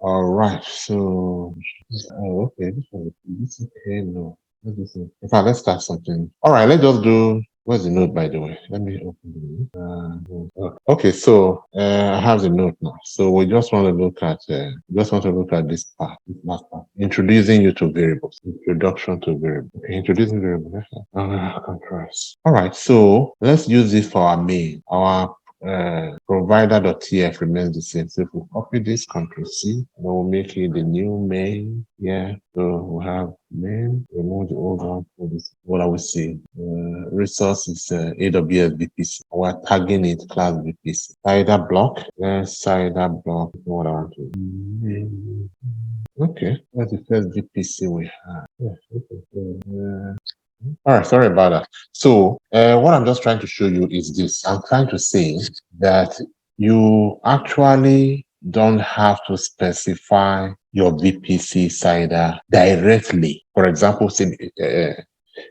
All right. So, okay. This is okay. No. In fact, let's start something. All right. Let's just do. Where's the note, by the way? Let me open the note. Okay. So, I have the note now. So we just want to look at. This part. This last part. Introducing you to variables. Introduction to variables. Okay, introducing variables. Contrast. All right. So let's use this for our main. Our provider.tf remains the same. So if we copy this, Control C, and we'll make it the new main. Yeah, so we have main, remove the old one for this. What I will see, resource is AWS VPC. We're tagging it class VPC. Cider block, cider block. What I want to do. Okay, that's the first VPC we have. Yeah, okay. All right, sorry about that. So, what I'm just trying to show you is this. I'm trying to say that you actually don't have to specify your VPC CIDR directly. For example, say,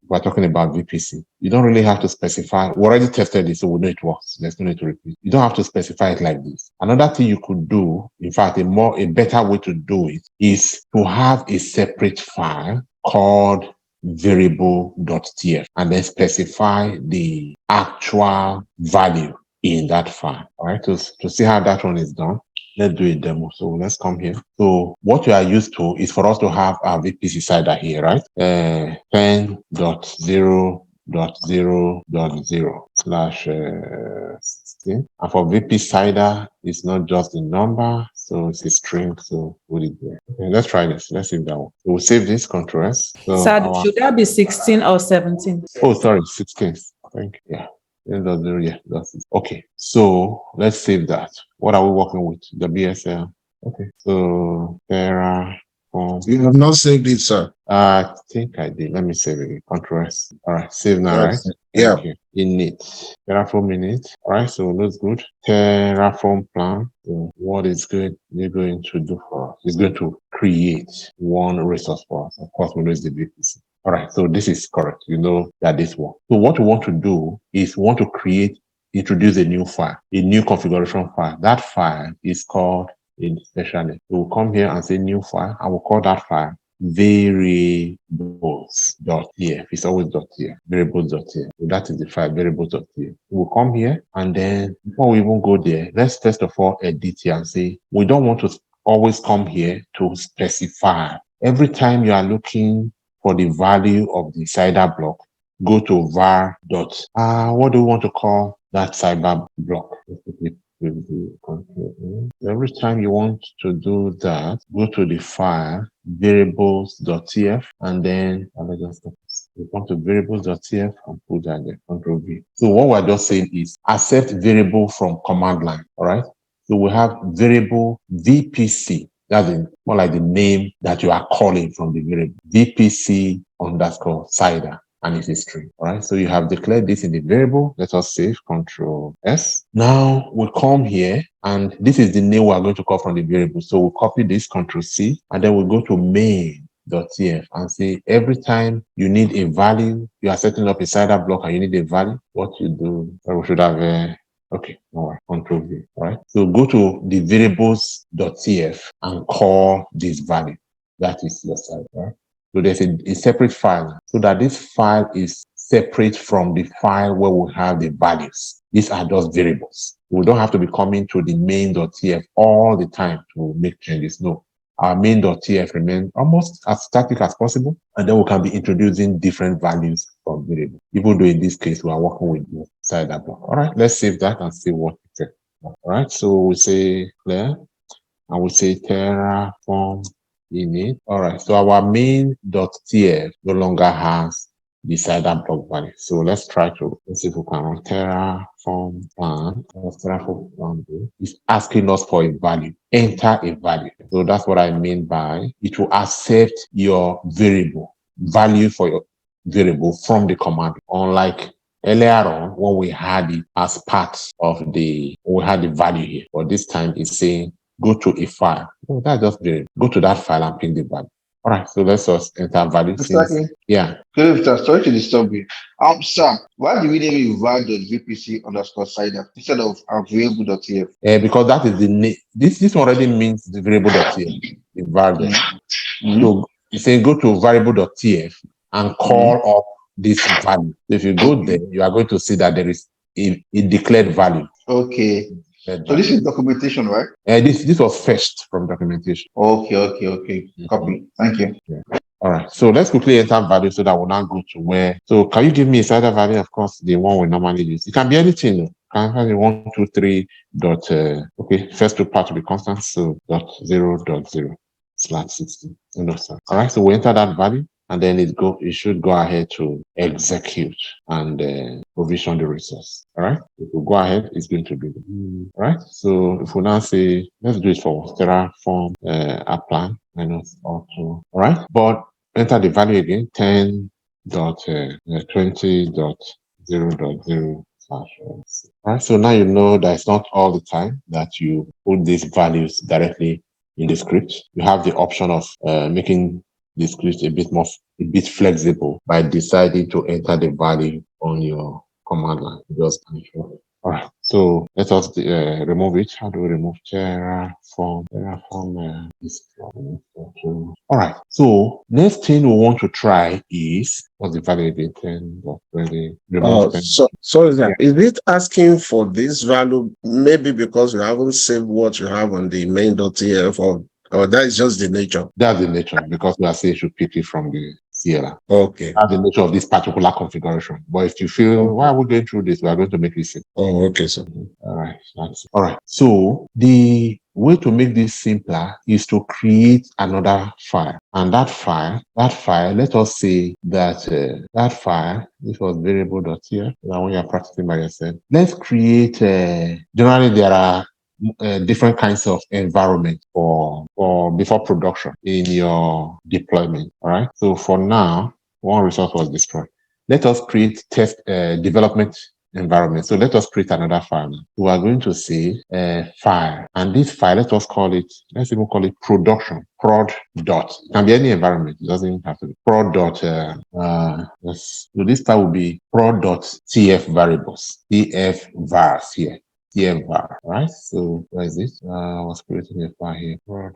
we're talking about VPC. You don't really have to specify. We already tested it, so we know it works. There's no need to repeat. You don't have to specify it like this. Another thing you could do, in fact, a better way to do it is to have a separate file called variable.tf and then specify the actual value in that file. All right. To see how that one is done, let's do a demo. So let's come here. So what we are used to is for us to have our VPC CIDR here, right? 10.0.0.0/16. And for VP CIDR, it's not just the number, so it's a string. So put it there. Okay, let's try this. Let's save that one. So we'll save this, Ctrl S. So should that be 16 or 17? Oh, sorry, 16. Thank you. Yeah. Yeah, that's it. Okay, so let's save that. What are we working with? The BSL. Okay, so Terraform. You have not saved it, sir. I think I did. Let me save it. Ctrl S. All right, save now, right? Yeah. Init. Terraform init. All right, so that's good. Terraform plan. So what is good? You're going to do for us? It's going to create one resource for us. Of course, we know it's the VPC. All right, so this is correct. You know that this works. So what we want to do is we want to introduce a new file, a new configuration file. That file is called especially. So we'll come here and say new file, and we'll call that file variables.tf. It's always .tf, variables.tf. So that is the file, variables.tf. We'll come here, and then before we even go there, let's first of all edit here and say we don't want to always come here to specify. Every time you are looking for the value of the CIDR block, go to var. What do we want to call that CIDR block? Every time you want to do that, go to the file variables.tf and then we come to variables.tf and put that there, Ctrl V. So what we're just saying is accept variable from command line. All right. So we have variable VPC. That's more like the name that you are calling from the variable. VPC _ CIDR. And it's a string. All right. So you have declared this in the variable. Let us save. Ctrl S. Now we come here, and this is the name we are going to call from the variable. So we'll copy this, Ctrl C, and then we'll go to main.tf and say every time you need a value, you are setting up a CIDR block and you need a value, what you do, we should have okay, all right, Ctrl V. All right. So go to the variables.tf and call this value. That is your CIDR. Right? So there's a separate file so that this file is separate from the file where we have the values. These are just variables. We don't have to be coming to the main.tf all the time to make changes. No, our main.tf remains almost as static as possible. And then we can be introducing different values from variables. Even though in this case, we are working with the CIDR block. All right, let's save that and see what it says. All right, so we say clear and we say Terraform init. All right, so our main.tf no longer has the CIDR block value. So let's see if we can run Terraform plan. Terraform plan is asking us for a value. Enter a value. So that's what I mean by it will accept your value for your variable from the command. Unlike earlier on when we had it as part of we had the value here, but this time it's saying go to a file. Oh, that's just variable. Go to that file and pick the value. All right, so let's just enter value Mr. since, Akin, yeah. good, sir. Sorry to disturb you. Sir, why do we name it var.vpc underscore cider instead of available.tf? Because that is the name. This already means the variable.tf, the var there. Mm-hmm. So you say go to variable.tf and call up this value. If you go there, you are going to see that there is a declared value. Okay. Declared So this value. is documentation, right? This was fetched from documentation. Okay. Copy. Thank you. Yeah. All right. So let's quickly enter value so that we'll now go to where. So can you give me a cider value? Of course, the one we normally use. It can be anything. Can have a 1, 2, 3 dot. Okay, first two part to be constant. So .0.0/60. Understand? All right. So we enter that value, and then it should go ahead to execute and provision the resource. All right. If we go ahead, it's going to do it. All right. So if we now say, let's do it for Terraform apply minus auto. All right. But enter the value again, 10.20.0.0/. All right. So now you know that it's not all the time that you put these values directly in the script. You have the option of making the script a bit flexible by deciding to enter the value on your command line. Just all right. So let us remove it. How do we remove Terraform? All right. So next thing we want to try is what's the value again? 10.20. Remove 10. So is it asking for this value maybe because you haven't saved what you have on the main.tf or that is just the nature? That's the nature because we are saying you should pick it from the CLR. Okay. That's the nature of this particular configuration. But if you feel, why are we going through this? We are going to make it simple. Oh, okay, sir. All right. All right. So the way to make this simpler is to create another file. And that file, let us say that that file, this was variable.tf. Now when you're practicing by yourself, let's create, generally there are different kinds of environment for before production in your deployment. All right. So for now, one resource was destroyed. Let us create test development environment. So let us create another file. We are going to say file, and this file, let's even call it production. Prod dot. It can be any environment. It doesn't have to be prod dot. So this file will be prod.tf variables. tf vars here. TF right? So where is it? I was creating a file here. So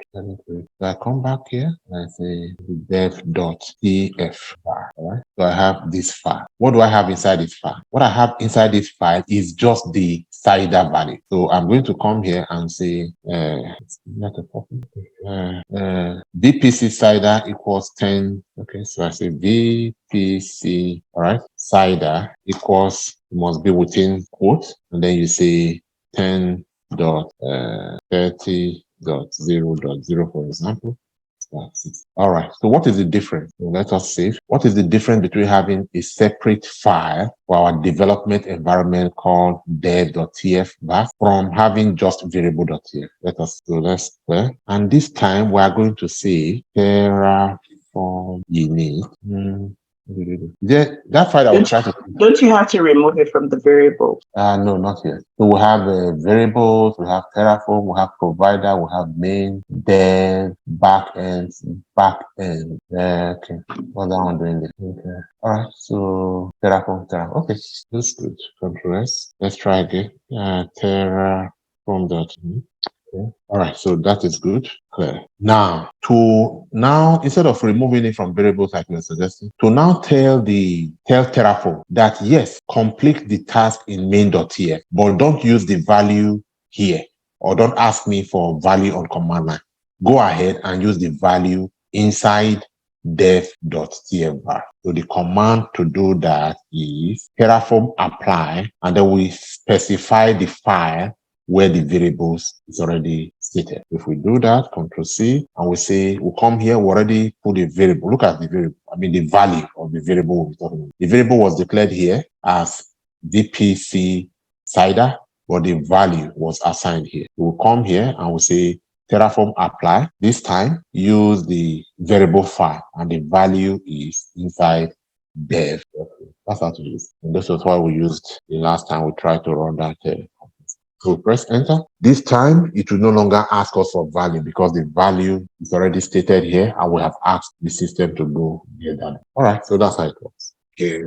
I come back here and I say dev.tf var, right? So I have this file. What do I have inside this file? What I have inside this file is just the cider value. So I'm going to come here and say VPC cider equals 10. Okay, so I say VPC, all right, cider equals, must be within quotes, and then you say 10.30.0.0, for example. All right. So what is the difference? So let us save. What is the difference between having a separate file for our development environment called dev.tf from having just variable.tf? Let's clear. And this time we are going to say Terraform unique. That file I will try to. Don't you have to remove it from the variable? No, not yet. So we have variables, we have Terraform, we have provider, we have main, dev, backend. Okay, what's that one doing there? Okay. All right. So Terraform. Okay, that's good. Control S. Let's try again. Terraform dot. Okay. All right, so that is good. Clear. Now, instead of removing it from variables like we're suggesting, to now tell Terraform that yes, complete the task in main.tf, but don't use the value here, or don't ask me for value on command line. Go ahead and use the value inside dev.tf var. So the command to do that is Terraform apply, and then we specify the file where the variables is already stated. If we do that, Control C, and we say, we'll come here, we already put a variable. Look at the variable, the value of the variable we're talking about. The variable was declared here as VPC cider, but the value was assigned here. We'll come here and we'll say, Terraform apply. This time, use the variable file, and the value is inside dev. That's how to use it. And this is what we used the last time we tried to run that So press enter. This time it will no longer ask us for value because the value is already stated here and we have asked the system to go get that. All right, so that's how it works. Okay.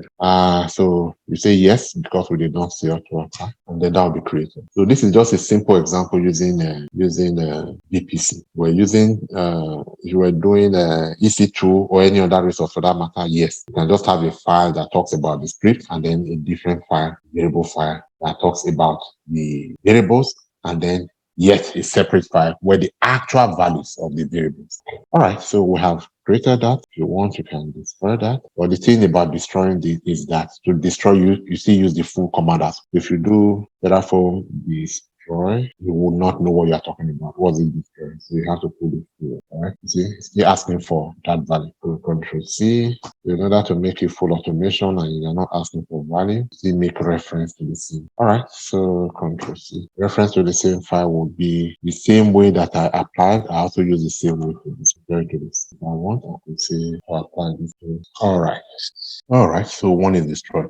So you say yes because we did not say auto attack, and then that will be created. So this is just a simple example using VPC. We're using if you were doing EC2 or any other resource for that matter, yes, you can just have a file that talks about the script and then a different file, variable file that talks about the variables, and then yet a separate file where the actual values of the variables. All right, so we have created that. If you want, you can destroy that. But the thing about destroying this is that to destroy you still use the full command. If you do Terraform destroy, you will not know what you're talking about. What's it destroying? So you have to put it through. All right, you see, it's still asking for that value. So Control C. In order to make it full automation and you're not asking for value, still make reference to the same. All right, so Control C. Reference to the same file would be the same way that I applied. I also use the same way for this. Very good. If I want, I could say I'll apply this to. All right. So one is destroyed.